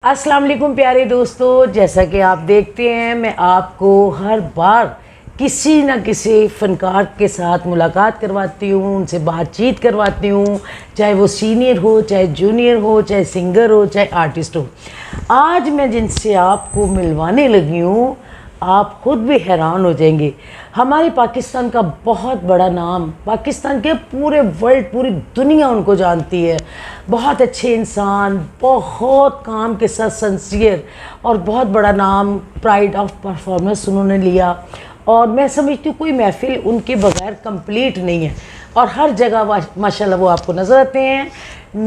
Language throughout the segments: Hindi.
अस्सलाम वालेकुम प्यारे दोस्तों, जैसा कि आप देखते हैं मैं आपको हर बार किसी न किसी फ़नकार के साथ मुलाकात करवाती हूँ, उनसे बातचीत करवाती हूँ, चाहे वो सीनियर हो, चाहे जूनियर हो, चाहे सिंगर हो, चाहे आर्टिस्ट हो। आज मैं जिनसे आपको मिलवाने लगी हूँ, आप ख़ुद भी हैरान हो जाएंगे। हमारे पाकिस्तान का बहुत बड़ा नाम, पाकिस्तान के पूरे वर्ल्ड, पूरी दुनिया उनको जानती है। बहुत अच्छे इंसान, बहुत काम के साथ सिंसियर और बहुत बड़ा नाम, प्राइड ऑफ परफॉर्मेंस उन्होंने लिया। और मैं समझती हूँ कोई महफिल उनके बगैर कंप्लीट नहीं है और हर जगह माशाल्लाह वो आपको नज़र आते हैं।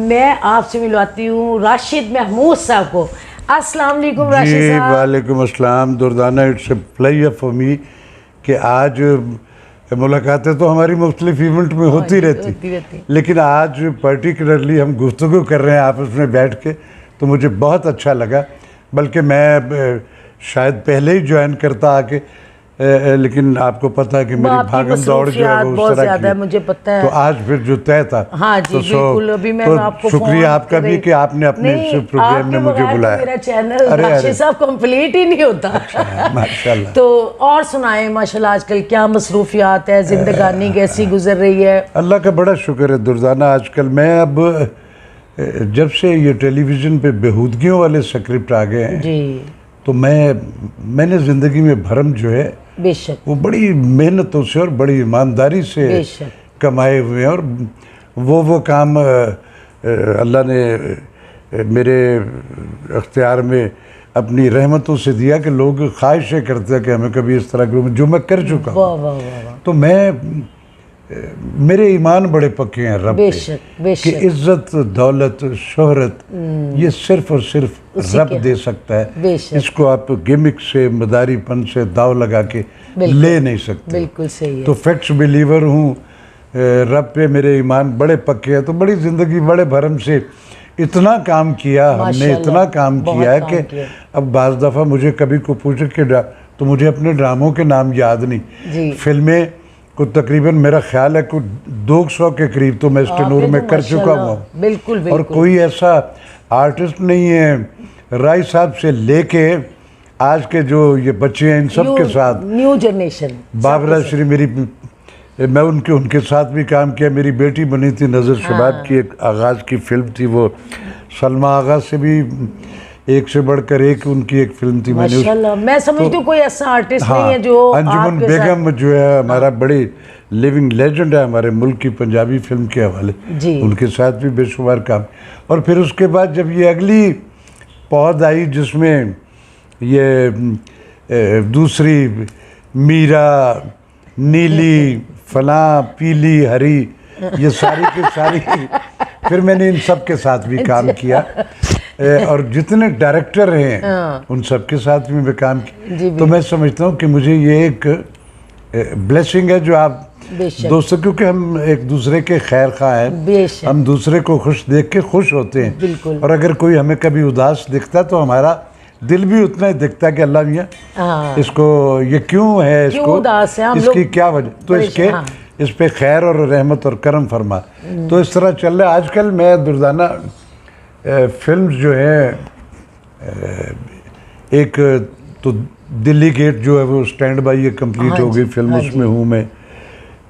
मैं आपसे मिलवाती हूँ राशिद महमूद साहब को। अस्सलाम वालेकुम राशिद साहब। वालेकुम अस्सलाम Durdana, it's a pleasure for me कि आज मुलाकातें तो हमारी मुख्तलिफ इवेंट में होती रहती, लेकिन आज पर्टिकुलरली हम गुफ्तगू कर रहे हैं आपस में बैठ के, तो मुझे बहुत अच्छा लगा। बल्कि मैं शायद पहले ही ज्वाइन करता आके, लेकिन आपको पता है कि मेरी भागम दौड़ जो है वो उस तरह की है, मुझे पता है। तो आज फिर जो तय था, हाँ जी, तो बिल्कुल। अभी मैं आपको शुक्रिया आपका भी कि आपने अपने इस प्रोग्राम में मुझे बुलाया। मेरा चैनल राशिद साहब कंप्लीट ही नहीं होता। माशाल्लाह। तो और सुनाएं, माशाल्लाह आजकल क्या मसरूफियात है, जिंदगानी कैसी गुजर रही है? अल्लाह का बड़ा शुक्र है दुर्दाना। आजकल मैं अब जब से ये टेलीविज़न पे बेहूदगियों वाले स्क्रिप्ट आ गए हैं जी, तो मैंने ज़िंदगी में भरम जो है बेशक वो बड़ी मेहनतों से और बड़ी ईमानदारी से कमाए हुए हैं। और वो काम अल्लाह ने मेरे अख्तियार में अपनी रहमतों से दिया कि लोग ख्वाहिशें करते हैं कि हमें कभी इस तरह की, जो मैं कर चुका हूँ। तो मेरे ईमान बड़े पक्के हैं रब पे कि इज्जत, दौलत, शोहरत ये सिर्फ और सिर्फ रब दे सकता है। इसको आप गिमिक से, मदारीपन से दाव लगा के ले नहीं सकते। बिल्कुल सही है। तो फैक्ट्स बिलीवर हूँ, रब पे मेरे ईमान बड़े पक्के हैं। तो बड़ी ज़िंदगी बड़े भरम से इतना काम किया हमने, इतना काम किया है कि अब बाज़ दफ़ा मुझे कभी को पूछे कि तो मुझे अपने ड्रामों के नाम याद नहीं। फिल्में को तकरीबन मेरा ख्याल है कुछ 200 के करीब तो मैं स्टेनोर में कर चुका हूँ। बिल्कुल। और कोई ऐसा आर्टिस्ट नहीं है राय साहब से लेके आज के जो ये बच्चे हैं, इन सब के साथ न्यू जनरेशन, बाबरा श्री मेरी, मैं उनके साथ भी काम किया। मेरी बेटी बनी थी नज़र शबाब की, एक आगाज़ की फिल्म थी, वो सलमा आगा से भी एक से बढ़कर एक उनकी एक फिल्म थी। माशाल्लाह, मैं समझती हूँ कोई ऐसा आर्टिस्ट नहीं है जो अंजुमन बेगम जो है हमारा बड़ी लिविंग लेजेंड है हमारे मुल्क की पंजाबी फिल्म के हवाले, उनके साथ भी बेशुमार काम। और फिर उसके बाद जब ये अगली पौध आई जिसमें ये दूसरी मीरा, नीली, फला, पीली, हरी, ये सारी की सारी फिर मैंने इन सब के साथ भी काम किया। और जितने डायरेक्टर हैं उन सब के साथ भी मैं काम किया। तो मैं समझता हूँ कि मुझे ये एक ब्लेसिंग है जो आप दोस्तों, क्योंकि हम एक दूसरे के खैर खा हैं, हम दूसरे को खुश देख के खुश होते हैं। और अगर कोई हमें कभी उदास दिखता तो हमारा दिल भी उतना ही दिखता है कि अल्लाह मियाँ इसको ये क्यों है, इसको उदास है, इसकी क्या वजह, तो इस पे खैर और रहमत और करम फरमा। तो इस तरह चल रहा है आजकल। मैं दुर्दाना फिल्म्स जो है, एक तो दिल्ली गेट जो है वो स्टैंड बाई ये कंप्लीट हो गई फिल्म, उसमें हूँ मैं।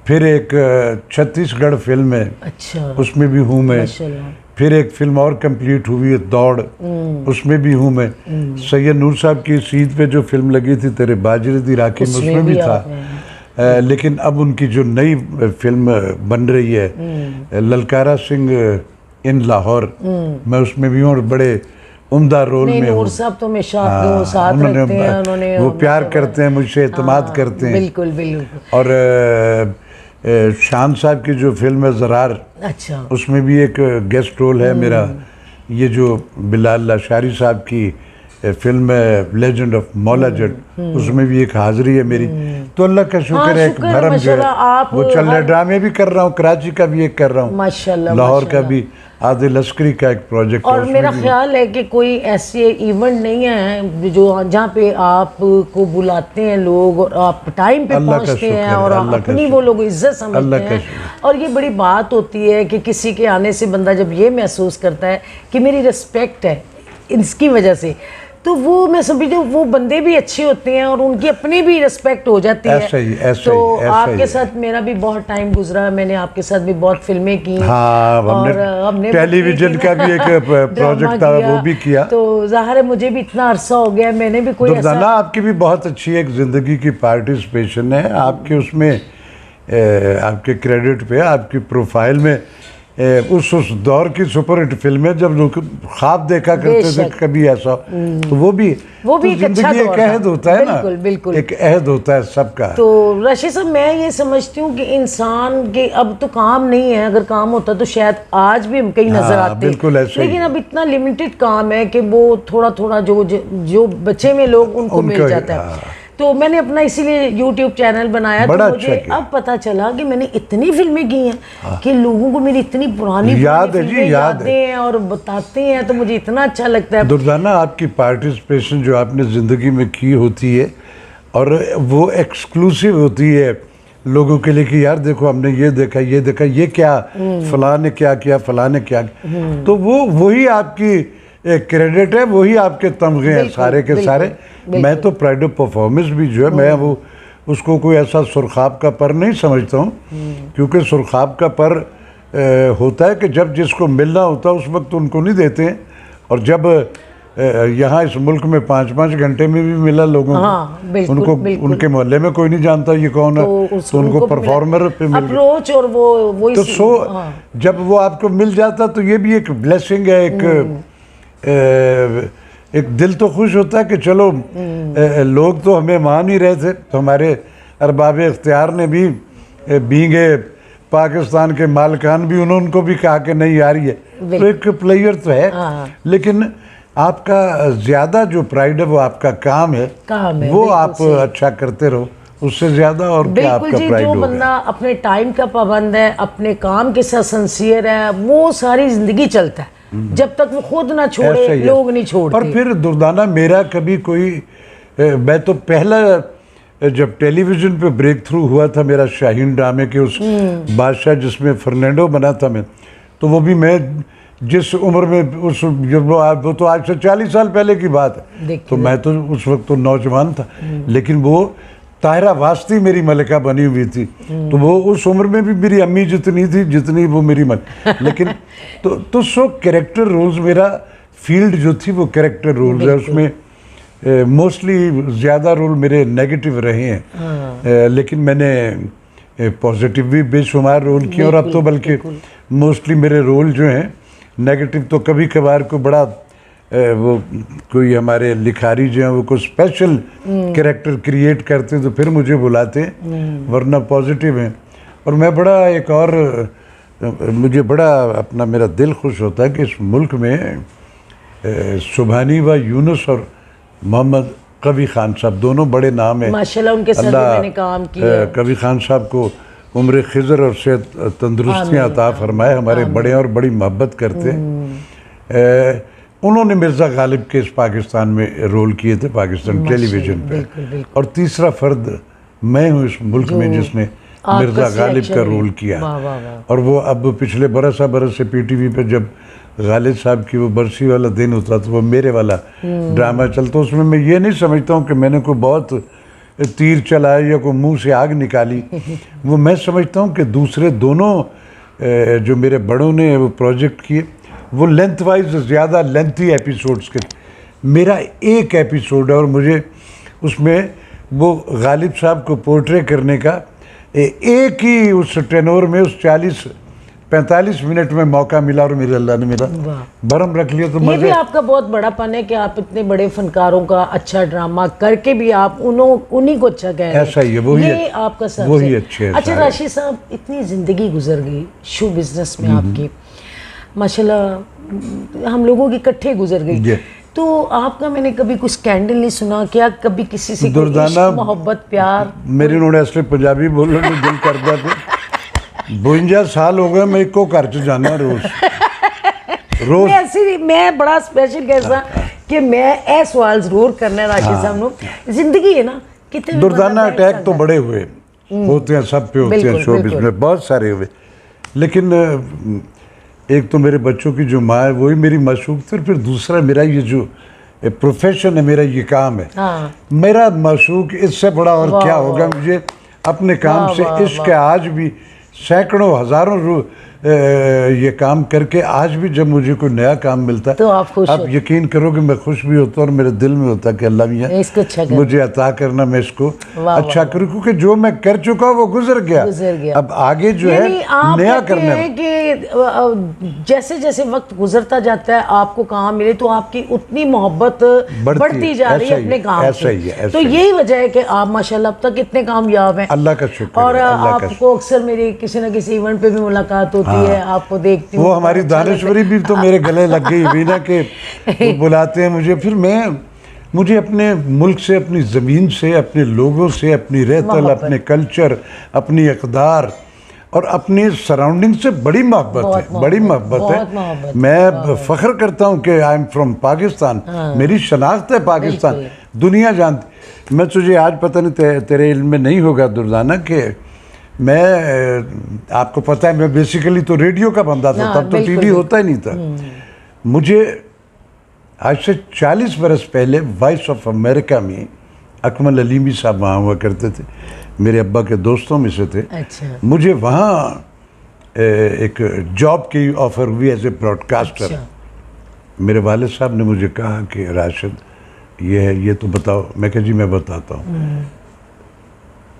फिर एक छत्तीसगढ़ फिल्म है, अच्छा, उसमें भी हूँ मैं। फिर एक फिल्म और कंप्लीट हुई है दौड़, उसमें भी हूँ मैं। सैयद नूर साहब की सीध पे जो फिल्म लगी थी तेरे बाजरे दी राखी में, उसमें भी था। लेकिन अब उनकी जो नई फिल्म बन रही है ललकारा सिंह इन लाहौर, मैं उसमें भी हूँ और बड़े उम्दा रोल में हूँ। साहब तो साथ रखते हैं, उन्होंने वो प्यार करते हैं मुझसे, एतमाद करते हैं। बिल्कुल बिल्कुल। और शान साहब की जो फिल्म है ज़रार, अच्छा, उसमें भी एक गेस्ट रोल है मेरा। ये जो बिलाल लाशारी साहब की फिल्म है लेजेंड ऑफ मौला जट, उसमें भी एक हाजिरी है मेरी। तो अल्लाह का शुक्र है, एक भरम जो है वो चल रहा है। ड्रामे भी कर रहा हूँ, कराची का भी एक कर रहा हूँ, माशाल्लाह, लाहौर का भी, आदि लश्करी का एक प्रोजेक्ट। और मेरा ख्याल है कि कोई ऐसे इवेंट नहीं है जो जहाँ पे आपको बुलाते हैं लोग और आप टाइम पे पहुँचते हैं और अपनी वो लोग इज्जत समझते हैं। और ये बड़ी बात होती है कि किसी के आने से बंदा जब ये महसूस करता है कि मेरी रिस्पेक्ट है, इसकी वजह से। तो वो मैं समझती हूँ वो बंदे भी अच्छे होते हैं और उनकी अपनी भी रिस्पेक्ट हो जाती है। ऐसा ही, ऐसा तो ही, ऐसा आपके ही। साथ मेरा भी बहुत टाइम गुजरा, मैंने आपके साथ भी बहुत फिल्में की। हाँ, और हमने टेलीविजन का भी एक प्रोजेक्ट था, वो भी किया। तो जाहिर है मुझे भी इतना अरसा हो गया, मैंने भी कोई दुर्दाना ऐसा। आपकी भी बहुत अच्छी एक ज़िंदगी की पार्टिसिपेशन है आपके उसमें, आपके क्रेडिट पे, आपकी प्रोफाइल में उस दौर की सुपरहिट फिल्में जब लोग ख्वाब देखा करते थे कभी ऐसा, तो वो भी एक अच्छा जिंदगी एक दौर था। अहद होता है ना, बिल्कुल बिल्कुल एक अहद होता है सबका। तो रशीद साहब मैं ये समझती हूँ कि इंसान के अब तो काम नहीं है, अगर काम होता तो शायद आज भी हम कहीं नजर हाँ, आते, बिल्कुल ऐसे ही। लेकिन अब इतना लिमिटेड काम है कि वो थोड़ा थोड़ा जो बचे में लोग उनको मिल जाता है। तो मैंने अपना इसीलिए YouTube चैनल बनाया, तो मुझे अच्छा अब पता चला कि मैंने इतनी फिल्में की हैं कि लोगों को मेरी इतनी पुरानी याद है जी, याद यादें हैं और बताते हैं, तो मुझे इतना अच्छा लगता है। दुर्दाना आपकी पार्टिसिपेशन जो आपने ज़िंदगी में की होती है और वो एक्सक्लूसिव होती है लोगों के लिए कि यार देखो हमने ये देखा, ये देखा, ये क्या फलां ने क्या किया, फलां ने क्या किया। तो वो वही आपकी क्रेडिट है, वही आपके तमगे हैं सारे के सारे। मैं तो प्राइड ऑफ परफॉर्मेंस भी जो है, मैं वो उसको कोई ऐसा सुरखाब का पर नहीं समझता हूँ, क्योंकि सुरखाब का पर होता है कि जब जिसको मिलना होता है उस वक्त उनको नहीं देते हैं, और जब यहाँ इस मुल्क में 5-5 घंटे में भी मिला लोगों को, उनको उनके मोहल्ले में कोई नहीं जानता ये कौन है, तो उनको परफॉर्मर पे मिल अप्रोच और वो तो जब वो आपको मिल जाता तो ये भी एक ब्लेसिंग है, एक दिल तो खुश होता है कि चलो लोग तो हमें मान ही रहे थे, तो हमारे अरबाब इख्तियार ने भी बींगे पाकिस्तान के मालिकान भी उनको भी कहा कि नहीं यार ये तो एक प्लेयर तो है। लेकिन आपका ज़्यादा जो प्राइड है वो आपका काम है वो आप अच्छा करते रहो, उससे ज़्यादा और क्या आपका प्राइड होगा। जो बंदा अपने टाइम का पाबंद है, अपने काम के साथ सिंसियर है, वो सारी ज़िंदगी चलता है जब तक वो खुद ना छोड़े, लोग नहीं छोड़ते। और फिर दुर्दाना मेरा कभी कोई मैं तो पहला जब टेलीविज़न पे ब्रेक थ्रू हुआ था मेरा शाहीन ड्रामे के उस बादशाह जिसमें फर्नांडो बना था मैं, तो वो भी मैं जिस उम्र में उस वो तो आज से 40 साल पहले की बात है, तो मैं तो उस वक्त तो नौजवान था, लेकिन वो ताहिरा वास्ती मेरी मलिका बनी हुई थी, तो वो उस उम्र में भी मेरी अम्मी जितनी थी जितनी वो मेरी लेकिन तो सो कैरेक्टर रोल्स, मेरा फील्ड जो थी वो कैरेक्टर रोल्स है, उसमें मोस्टली ज़्यादा रोल मेरे नेगेटिव रहे हैं। लेकिन मैंने पॉजिटिव भी बेशुमार रोल किए, और अब तो बल्कि मोस्टली मेरे रोल जो हैं नेगेटिव, तो कभी कभार को बड़ा वो कोई हमारे लिखारी जो हैं वो कोई स्पेशल कैरेक्टर क्रिएट करते तो फिर मुझे बुलाते, वरना पॉजिटिव हैं। और मैं बड़ा एक और मुझे बड़ा अपना मेरा दिल खुश होता है कि इस मुल्क में सुबहानी व यूनुस और मोहम्मद कवी खान साहब दोनों बड़े नाम हैं माशाल्लाह, उनके साथ मैंने काम किया। कवी खान साहब को उम्र खिज़र और सेहत तंदुरुस्तियाँ अता फरमाए, हमारे बड़े और बड़ी मोहब्बत करते हैं। उन्होंने मिर्ज़ा गालिब के इस पाकिस्तान में रोल किए थे पाकिस्तान टेलीविज़न पे, और तीसरा फ़र्द मैं हूँ इस मुल्क में जिसने मिर्ज़ा गालिब का रोल किया। और वो अब पिछले बरस से PTV पे जब गालिब साहब की वो बरसी वाला दिन होता तो वो मेरे वाला ड्रामा चलता, उसमें मैं ये नहीं समझता हूँ कि मैंने कोई बहुत तीर चलाया या कोई मुंह से आग निकाली। वो मैं समझता हूँ कि दूसरे दोनों जो मेरे बड़ों ने वो प्रोजेक्ट किए वो लेंथ वाइज ज़्यादा लेंथी एपिसोड्स के, मेरा एक एपिसोड है और मुझे उसमें वो गालिब साहब को पोर्ट्रे करने का एक ही उस टेनोर में उस 40-45 मिनट में मौका मिला, और मेरे अल्लाह ने मेरा बरम रख लिया। तो ये भी आपका बहुत बड़ापन है कि आप इतने बड़े फनकारों का अच्छा ड्रामा करके भी आप उन्हीं को अच्छा कह रहे हैं। ऐसा ही है, वही ये आपका सबसे वही अच्छे है। अच्छा राशिद साहब, इतनी ज़िंदगी गुजर गई शो बिजनेस में आपकी, माशाल्लाह हम लोगों की इकट्ठे गुजर गई, तो आपका मैंने कभी कुछ स्कैंडल नहीं सुना क्या? कभी किसी से मोहब्बत प्यार? मेरे नोड़े असले पंजाबी बोलने में दिल करता था। 52 साल हो गए मैं एको घर च जाना रोज मैं बड़ा स्पेशल कैसा कि मैं ए सवाल जरूर करना राशिद साहब नो, जिंदगी है ना कितने दुर्दाना अटैक तो बड़े हुए होते हैं, सब पे होते हैं, शोबिज़ में बहुत सारे हुए, लेकिन एक तो मेरे बच्चों की जो माँ है वही मेरी माशूक थी, और फिर दूसरा मेरा ये जो प्रोफेशन है, मेरा ये काम है, हाँ। मेरा माशूक, इससे बड़ा और क्या होगा मुझे अपने काम से। इश्क है आज भी, सैकड़ों हज़ारों ये काम करके आज भी जब मुझे कोई नया काम मिलता है तो आप खुश आप यकीन करोगे मैं खुश भी होता हूँ, और मेरे दिल में होता है कि अल्लाह मियाँ इसको अच्छा कर। मुझे अता करना, मैं इसको वाह, अच्छा करूँ, क्योंकि जो मैं कर चुका वो गुजर गया, अब आगे जो है नया करना है। कि जैसे जैसे वक्त गुजरता जाता है आपको काम मिले तो आपकी उतनी मोहब्बत बढ़ती जा रही है अपने काम से। तो यही वजह है कि आप माशाल्लाह अब तक इतने कामयाब हैं, अल्लाह का शुक्र। और आपको अक्सर मेरी किसी न किसी इवेंट पे भी मुलाकात होती है, आपको देखती हूँ। वो हमारी दानिश्वरी भी तो मेरे गले लग गई हुई ना कि वो बुलाते हैं मुझे, फिर मुझे अपने मुल्क से, अपनी ज़मीन से, अपने लोगों से, अपनी रहतल, अपने कल्चर, अपनी इक़दार और अपनी सराउंडिंग से बड़ी मोहब्बत है, बड़ी मोहब्बत है। मैं फ़ख्र करता हूँ कि आई एम फ्रॉम पाकिस्तान, मेरी शनाख्त है पाकिस्तान, दुनिया जानती। मैं तुझे आज पता नहीं तेरे इल्म में नहीं होगा दुर्दाना कि मैं, आपको पता है मैं बेसिकली तो रेडियो का बंदा था, तब तो टीवी होता ही नहीं था। मुझे आज से 40 बरस पहले वॉइस ऑफ अमेरिका में अकमल अलीमी साहब वहाँ हुआ करते थे, मेरे अब्बा के दोस्तों में से थे। अच्छा। मुझे वहाँ एक जॉब की ऑफ़र हुई एज ए ब्रॉडकास्टर। अच्छा। मेरे वालिद साहब ने मुझे कहा कि राशिद ये है, ये तो बताओ। मैं कहा जी मैं बताता हूँ।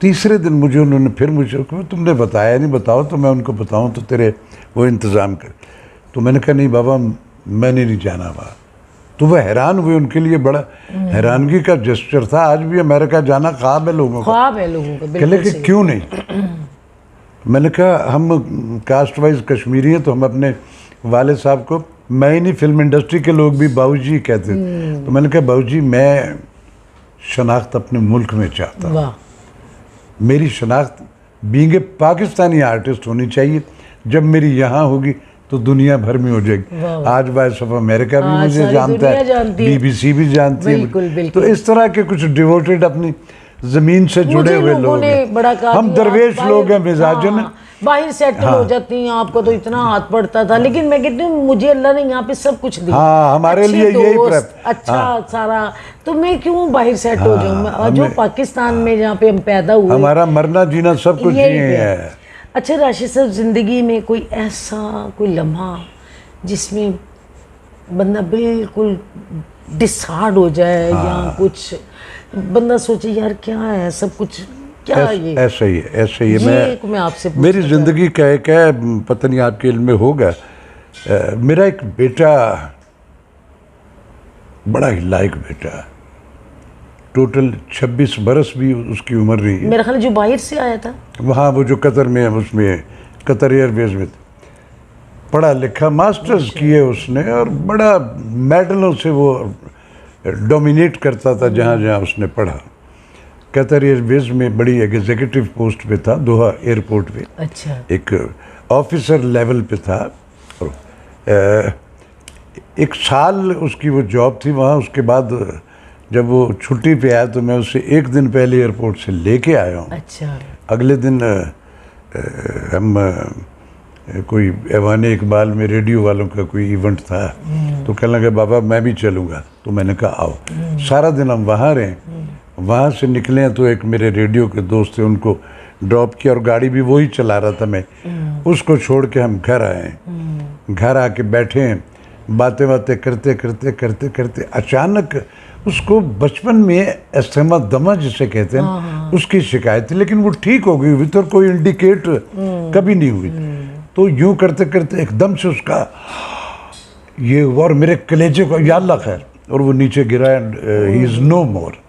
तीसरे दिन मुझे उन्होंने फिर मुझे कहा तुमने बताया नहीं, बताओ तो मैं उनको बताऊँ तो तेरे वो इंतज़ाम कर। तो मैंने कहा नहीं बाबा मैंने नहीं जाना वहाँ। तो वह हैरान हुए, उनके लिए बड़ा हैरानगी का जेस्चर था। आज भी अमेरिका जाना ख्वाब है लोगों का, ख्वाब है लोगों का। कहले कि क्यों नहीं। मैंने कहा हम कास्ट वाइज कश्मीरी हैं, तो हम अपने वाले साहब को, मैं ही नहीं फिल्म इंडस्ट्री के लोग भी बाबूजी कहते थे। तो मैंने कहा बाबूजी मैं शनाख्त अपने मुल्क में चाहता हूँ, मेरी शनाख्त बीइंग ए पाकिस्तानी आर्टिस्ट होनी चाहिए। जब मेरी यहाँ होगी तो दुनिया भर में हो जाएगी। आज वॉइस ऑफ अमेरिका भी मुझे जानता है, BBC भी जानती है। तो इस तरह के कुछ डिवोटेड अपनी ज़मीन से जुड़े हुए लोग हैं। हम दरवेश लोग हैं मिजाजन, बाहर सेटल हो जाती हैं, आपको तो इतना हाथ पड़ता था, लेकिन मैं कहती हूँ मुझे अल्लाह ने यहाँ पे सब कुछ दिया। हाँ, हमारे लिए यही अच्छा सारा, तो मैं क्यों बाहर सेट हो जाऊँ? जो पाकिस्तान में जहाँ पे हम पैदा हुए, हमारा मरना जीना सब कुछ यही है। अच्छा राशिद साहब, ज़िंदगी में कोई ऐसा कोई लम्हा जिसमें बंदा बिल्कुल डिसहार्ड हो जाए, या कुछ बंदा सोचे यार क्या है सब कुछ, क्या ये? ऐसा ही है, ऐसा ही है। मैं आपसे मेरी ज़िंदगी का एक है, पता नहीं आपके इल्म में होगा, मेरा एक बेटा, बड़ा ही लायक बेटा, टोटल 26 बरस भी उसकी उम्र रही है। मेरा ख्याल जो बाहर से आया था वहाँ, वो जो कतर में है, उसमें कतर एयरवेज में पढ़ा लिखा, मास्टर्स किए उसने, और बड़ा मेडलों से वो डोमिनेट करता था जहाँ जहाँ उसने पढ़ा। कतर एयरवेज में बड़ी एग्जीक्यूटिव पोस्ट पे था, दोहा एयरपोर्ट पे। अच्छा। एक ऑफिसर लेवल पे था, और एक साल उसकी वो जॉब थी वहाँ। उसके बाद जब वो छुट्टी पे आया तो मैं उसे एक दिन पहले एयरपोर्ट से लेके आया हूँ। अच्छा। अगले दिन हम कोई ऐवान इकबाल में रेडियो वालों का कोई इवेंट था, तो कहने लगे बाबा मैं भी चलूँगा। तो मैंने कहा आओ। सारा दिन हम वहाँ रहे। वहाँ से निकले तो एक मेरे रेडियो के दोस्त थे, उनको ड्रॉप किया, और गाड़ी भी वही चला रहा था, मैं उसको छोड़ के हम घर आए। घर आके बैठे, बातें बातें करते करते करते करते अचानक उसको बचपन में अस्थमा दमा जिसे कहते हैं उसकी शिकायत थी, लेकिन वो ठीक हो गई हुई तो कोई इंडिकेट कभी नहीं हुई। तो यूं करते करते एकदम से उसका ये हुआ, और मेरे कलेजे को या अल्लाह खैर, और वो नीचे गिरा, एंड ही इज़ नो मोर।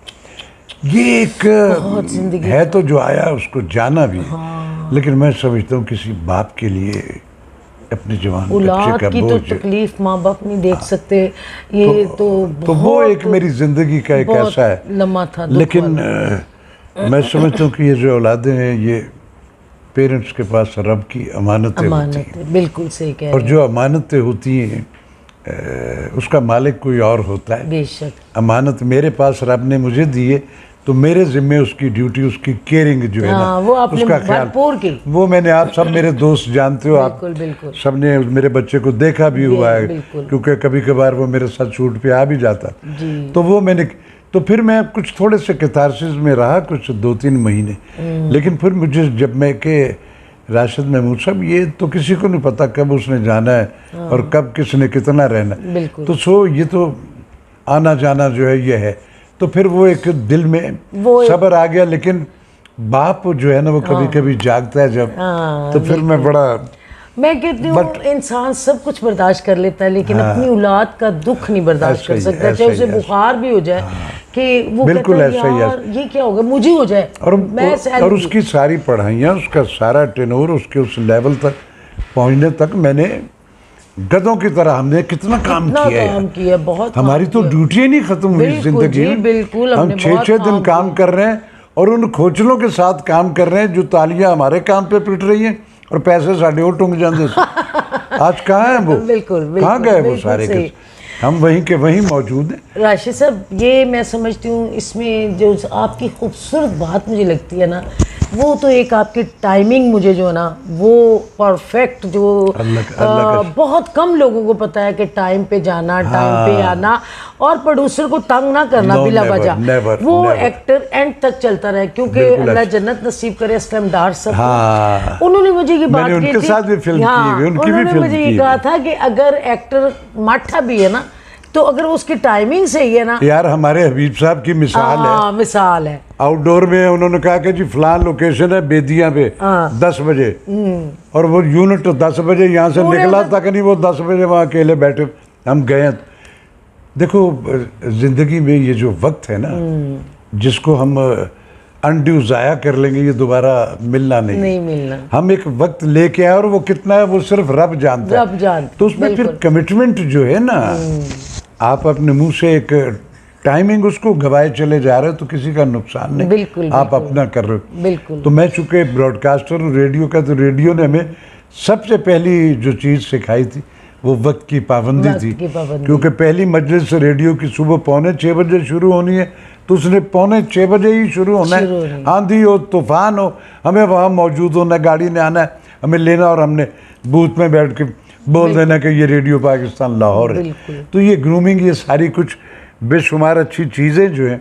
ये एक है तो जो आया उसको जाना भी, लेकिन मैं समझता हूँ किसी बाप के लिए अपने जवान बच्चे का की तो तकलीफ माँ बाप नहीं देख सकते। ये तो वो एक मेरी ज़िंदगी का एक ऐसा है लम्हा था। लेकिन मैं समझता हूँ कि ये जो औलादें हैं ये पेरेंट्स के पास रब की अमानतें होती हैं। बिल्कुल सही कह रहे हैं। और जो अमानतें होती हैं उसका मालिक कोई और होता है। बेशक। अमानत मेरे पास रब ने मुझे दी है, तो मेरे जिम्मे उसकी ड्यूटी, उसकी केयरिंग जो है ना, वो आपने उसका ख्याल, भरपूर की। वो मैंने, आप सब मेरे दोस्त जानते हो, आप बिल्कुल बिल्कुल सबने मेरे बच्चे को देखा भी हुआ है, बिल्कुल। क्योंकि कभी कभार वो मेरे साथ शूट पे आ भी जाता। जी। तो वो मैंने, तो फिर मैं कुछ थोड़े से कैथारसिस में रहा कुछ 2-3 महीने, लेकिन फिर मुझे जब मैं के राशिद महमूद साहब, ये तो किसी को नहीं पता कब उसने जाना है और कब किसने कितना रहना है, बिल्कुल। तो सो ये तो आना जाना जो है ये है। तो फिर वो एक दिल में सब्र आ गया, लेकिन बाप जो है ना वो कभी कभी जागता है जब, तो फिर मैं बड़ा, मैं कहती हूँ इंसान सब कुछ बर्दाश्त कर लेता है, लेकिन अपनी औलाद का दुख नहीं बर्दाश्त कर सकता, चाहे उसे बुखार भी हो जाए कि वो बिल्कुल कहता है ऐसा ही यार ये क्या होगा, मुझे हो जाए और उसकी सारी पढ़ाइयाँ, उसका सारा टेनोर, उसके उस लेवल तक पहुँचने तक मैंने गधों की तरह हमने कितना काम किया है। बहुत हमारी तो ड्यूटी नहीं खत्म हुई जिंदगी में। बिल्कुल, हम 6-6 दिन काम कर रहे हैं और उन खोचलों के साथ काम कर रहे हैं जो तालियां हमारे काम पे पिट रही हैं और पैसे साढ़े वो टूंग जाते। आज कहाँ है वो, कहाँ गए वो सारे के, हम वहीं के वहीं मौजूद हैं। राशिद साहब, ये मैं समझती हूँ इसमें जो आपकी खूबसूरत बात मुझे लगती है ना, वो तो एक आपकी टाइमिंग मुझे जो है ना वो परफेक्ट, जो बहुत कम लोगों को पता है कि टाइम पे जाना, टाइम पे आना और प्रोड्यूसर को तंग ना करना बिला वजह, वो एक्टर एंड तक चलता रहे, क्योंकि अल्लाह जन्नत नसीब करे असलम डार सब, उन्होंने मुझे ये बात की थी, उन्होंने मुझे ये कहा था कि अगर एक्टर माठा भी है ना, तो अगर उसकी टाइमिंग सही है ना, यार हमारे हबीब साहब की मिसाल है आउटडोर में, उन्होंने कहा कि जी फलान लोकेशन है बेदिया पे 10 बजे, और वो यूनिट 10 बजे यहाँ से निकला तक नहीं, वो 10 बजे वहाँ अकेले बैठे, हम गए। देखो जिंदगी में ये जो वक्त है ना, जिसको हम अनड्यू ज़ाया कर लेंगे, ये दोबारा मिलना नहीं मिलना। हम एक वक्त लेके आए और वो कितना है वो सिर्फ रब जानता है। तो उसमें फिर कमिटमेंट जो है ना, आप अपने मुंह से एक टाइमिंग उसको गवाए चले जा रहे हो तो किसी का नुकसान नहीं, बिल्कुल, आप अपना कर रहे हो। बिल्कुल। तो मैं चूँकि ब्रॉडकास्टर हूँ रेडियो का, तो रेडियो ने हमें सबसे पहली जो चीज़ सिखाई थी वो वक्त की पाबंदी थी, क्योंकि पहली मजलिस रेडियो की सुबह 5:45 बजे शुरू होनी है, तो उसने 5:45 बजे ही शुरू होना है, आंधी हो तूफान हो, हमें वहाँ मौजूद होना, गाड़ी ने आना है, हमें लेना, और हमने बूथ में बैठ के बोल देना कि ये रेडियो पाकिस्तान लाहौर है। तो ये ग्रूमिंग, ये सारी कुछ बेशुमार अच्छी चीज़ें जो हैं,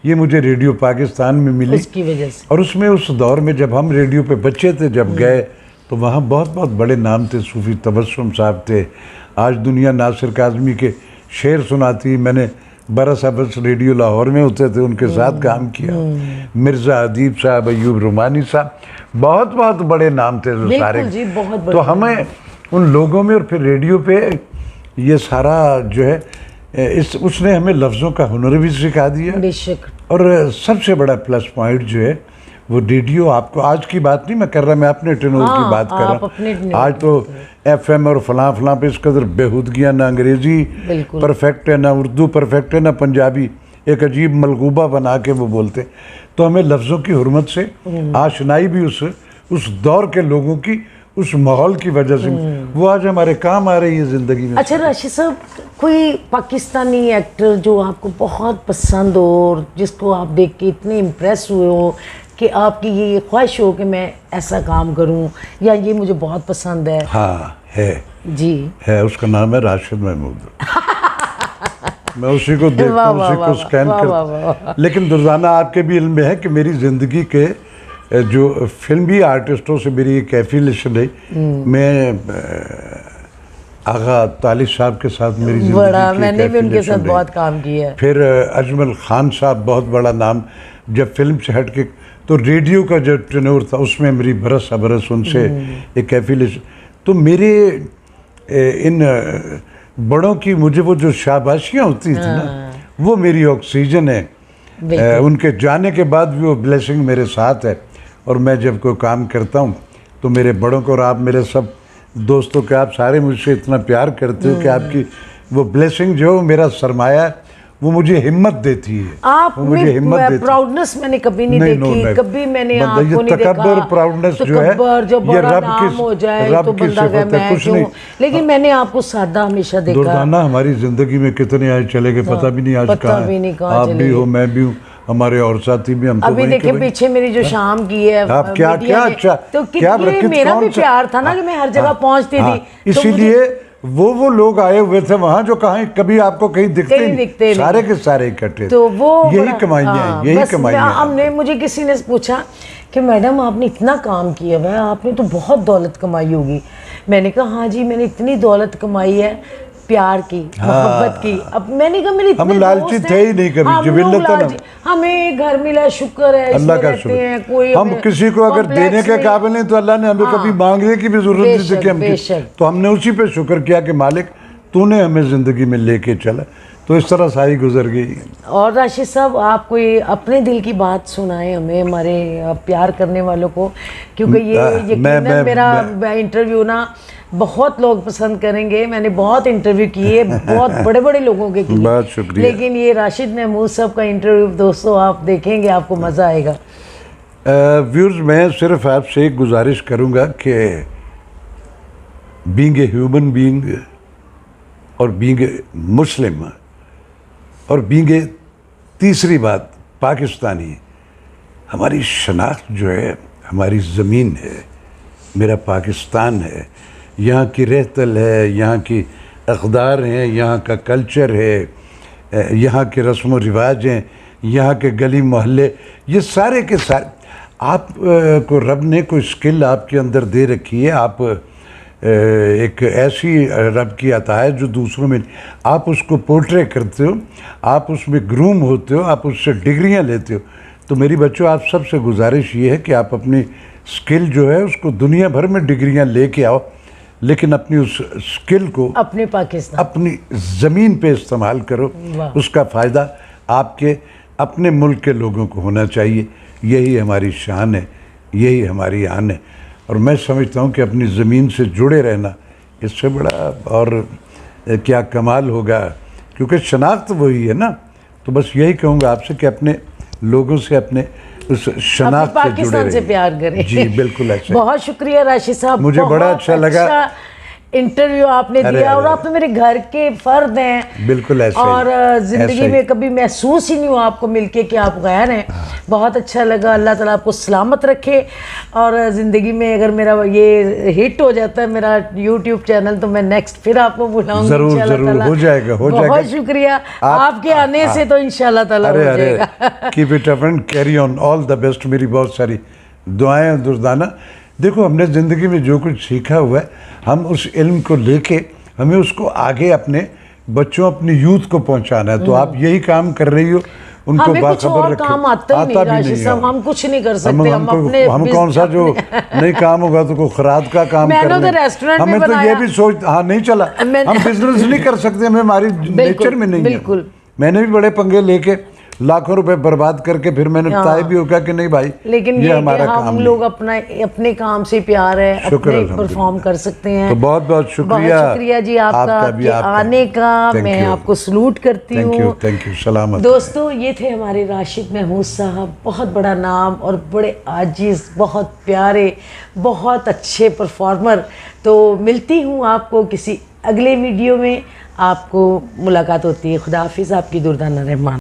ये मुझे रेडियो पाकिस्तान में मिली उसकी वजह से। और उसमें उस दौर में जब हम रेडियो पे बच्चे थे, जब गए तो वहाँ बहुत बहुत बड़े नाम थे, सूफी तबस्सुम साहब थे, आज दुनिया नासिर काज़मी के शेर सुनाती, मैंने बरस अबस रेडियो लाहौर में होते थे, उनके साथ काम किया, मिर्ज़ा अदीब साहब, अयूब रुमानी साहब, बहुत बहुत बड़े नाम थे जो सारे। तो हमें उन लोगों में, और फिर रेडियो पे ये सारा जो है, उसने हमें लफ्ज़ों का हुनर भी सिखा दिया, बेशक। और सबसे बड़ा प्लस पॉइंट जो है वो रेडियो, आपको आज की बात नहीं मैं कर रहा, मैं अपने टेनोर की बात कर रहा हूँ। आज तो FM और फलां फलां पे इस कदर बेहूदगियाँ, ना अंग्रेज़ी परफेक्ट है, ना उर्दू परफेक्ट है, ना पंजाबी, एक अजीब मलगूबा बना के वो बोलते। तो हमें लफ्ज़ों की हुर्मत से आशनाई भी उस दौर के लोगों की, उस माहौल की वजह से वो आज हमारे काम आ रही है ज़िंदगी में। अच्छा राशिद साहब, कोई पाकिस्तानी एक्टर जो आपको बहुत पसंद हो और जिसको आप देख के इतने इम्प्रेस हुए हो कि आपकी ये ख्वाहिश हो कि मैं ऐसा काम करूं, या ये मुझे बहुत पसंद है? हाँ है जी, है, उसका नाम है राशिद महमूद। मैं उसी को देखता हूँ, उसी को स्कैन कर। लेकिन दुर्दाना आपके भी इल्म में है कि मेरी ज़िंदगी के जो फिल्मी आर्टिस्टों से मेरी एक एफिलिएशन है। मैं आगा तालिब साहब के साथ मेरी ज़िंदगी मैंने भी उनके साथ बहुत काम किया है। फिर अजमल खान साहब, बहुत बड़ा नाम, जब फिल्म से हट के, तो रेडियो का जो टेनोर था उसमें मेरी बरस बरस उनसे एक एफिलिएशन। तो मेरे इन बड़ों की मुझे वो जो शाबाशियाँ होती थी ना, वो मेरी ऑक्सीजन है। उनके जाने के बाद भी वो ब्लेसिंग मेरे साथ है। और मैं जब कोई काम करता हूँ तो मेरे बड़ों को, और आप मेरे सब दोस्तों के, आप सारे मुझसे इतना प्यार करते हो कि आपकी वो ब्लेसिंग जो मेरा सरमाया है, वो मुझे हिम्मत देती है। आप मुझे हिम्मत देती है। प्राउडनेस मैंने कभी नहीं देखी, कभी मैंने आपको नहीं देखा। प्राउडनेस जो है ये रब की, हो जाए तो बंदा है, मैं कुछ नहीं। लेकिन मैंने आपको सादा हमेशा देखा। दुर्दाना हमारी जिंदगी में कितने आए चले गए पता भी नहीं, आज कहाँ आप भी हो, मैं भी हूँ, हमारे और साथी भी हम तो अभी वहीं के देखिए वहीं। पीछे मेरी जो शाम की है आप क्या मीडिया क्या में, अच्छा तो क्या कितनी मेरा भी प्यार था ना कि मैं हर जगह पहुंचती थी, तो इसीलिए वो लोग आए हुए थे वहां जो कहीं कभी आपको कहीं दिखते कहीं नहीं, दिखते नहीं। सारे के सारे इकट्ठे तो वो यही बड़ा- कमाइयाँ हाँ, हैं, यही बस कमाइयाँ हैं। हमने मुझे किसी ने पूछा कि मैडम आपने इतना काम किया हुआ है, आपने तो बहुत दौलत कमाई होगी। मैंने कहा हाँ जी, मैंने इतनी दौलत कमाई है प्यार की, मोहब्बत की। अब मैंने कहा मेरे इतने हम लालची दोस्त थे ही नहीं कभी, हम जिबिल्लत लोग है ना। लालची, हमें घर मिला शुक्र है, अल्लाह इसमें का रहते हैं, कोई शुक्र। हम किसी को अगर कॉम्प्लेक्स देने के नहीं। काबिल नहीं तो अल्लाह ने हमें हाँ, कभी मांगने की भी जरूरत नहीं थी बेशक, कि हम बेशक। तो हमने उसी पे शुक्र किया कि मालिक तूने हमें जिंदगी में लेके चला, तो इस तरह सारी गुजर गई। और राशिद साहब आप कोई अपने दिल की बात सुनाएं हमें, हमारे प्यार करने वालों को, क्योंकि ये यकीनन मेरा इंटरव्यू ना बहुत लोग पसंद करेंगे। मैंने बहुत इंटरव्यू किए, बहुत बड़े बड़े लोगों के किए, बहुत शुक्रिया। लेकिन ये राशिद महमूद साहब का इंटरव्यू दोस्तों आप देखेंगे, आपको मज़ा आएगा। व्यूअर्स, मैं सिर्फ आपसे एक गुजारिश करूंगा कि बीइंग ए ह्यूमन बीइंग और बीइंग ए मुस्लिम और बीइंग ए तीसरी बात पाकिस्तानी, हमारी शनाख्त जो है, हमारी ज़मीन है, मेरा पाकिस्तान है, यहाँ की रहतल है, यहाँ की अक़दार हैं, यहाँ का कल्चर है, यहाँ के रस्म व रिवाज हैं, यहाँ के गली मोहल्ले, ये सारे के सारे आप को रब ने कोई स्किल आपके अंदर दे रखी है। आप एक ऐसी रब की अता है जो दूसरों में, आप उसको पोर्ट्रे करते हो, आप उसमें ग्रूम होते हो, आप उससे डिग्रियां लेते हो। तो मेरी बच्चों, आप सबसे गुजारिश ये है कि आप अपनी स्किल जो है उसको दुनिया भर में डिग्रियां लेके आओ, लेकिन अपनी उस स्किल को अपने पाकिस्तान, अपनी ज़मीन पे इस्तेमाल करो। उसका फ़ायदा आपके अपने मुल्क के लोगों को होना चाहिए। यही हमारी शान है, यही हमारी आन है। और मैं समझता हूँ कि अपनी ज़मीन से जुड़े रहना, इससे बड़ा और क्या कमाल होगा, क्योंकि शनाख्त वही है ना। तो बस यही कहूँगा आपसे कि अपने लोगों से, अपने उस शनाख्त से जुड़े पाकिस्तान से रहिए। प्यार करें। जी बिल्कुल ऐसे। बहुत शुक्रिया राशिद साहब, मुझे बड़ा बहुत अच्छा लगा। इंटरव्यू आपने अरे, दिया, और अरे, आप तो मेरे घर के फर्द हैं। बिल्कुल ऐसे ही, और ज़िंदगी ऐसे ही। में कभी महसूस ही नहीं हुआ आपको मिलके कि आप गैर हैं। बहुत अच्छा लगा। अल्लाह ताला आपको सलामत रखे। और ज़िंदगी में अगर मेरा ये हिट हो जाता है मेरा यूट्यूब चैनल, तो मैं नेक्स्ट फिर आपको बुलाऊंगी। ज़रूर इंशाल्लाह ज़रूर ताला। हो जाएगा, हो जाएगा। बहुत शुक्रिया आपके आने से, तो इंशाल्लाह ताला हो अरे जाएगा। Keep it up and carry on, all the best. मेरी बहुत सारी दुआएं और दुर्दाना। देखो, हमने ज़िंदगी में जो कुछ सीखा हुआ है, हम उस इल्म को लेके हमें उसको आगे अपने बच्चों, अपनी यूथ को पहुंचाना है। तो आप यही काम कर रही हो, उनको हमें कुछ बाखबर और रखे। काम आता ही नहीं राशिद साहब, हम कुछ नहीं कर सकते। हम अपने हम कौन सा जो नहीं काम होगा तो कोई खराद का काम मैंने कर तो लें। रेस्टोरेंट हमें भी तो ये बनाया। भी सोच, हाँ नहीं चला, हम बिजनेस नहीं कर सकते, हमें हमारी नेचर में नहीं है। बिल्कुल। मैंने भी बड़े पंगे लेके लाखों रुपए बर्बाद करके फिर मैंने तय भी होगा कि नहीं भाई, लेकिन ये ये हमारा कि हम काम लोग अपने काम से प्यार है, शुक्र अपने अल्हम्दुलिल्लाह। परफॉर्म कर सकते हैं। तो बहुत बहुत शुक्रिया। बहुत शुक्रिया जी आपका भी, कि आने का। Thank मैं you. आपको सलूट करती हूँ। Thank you. सलामत। दोस्तों, ये थे हमारे राशिद महमूद साहब, बहुत बड़ा नाम और बड़े आजिज़, बहुत प्यारे, बहुत अच्छे परफॉर्मर। तो मिलती हूँ आपको किसी अगले वीडियो में, आपको मुलाकात होती है। खुदा हाफिज़, आपकी दुर्दाना रहमान।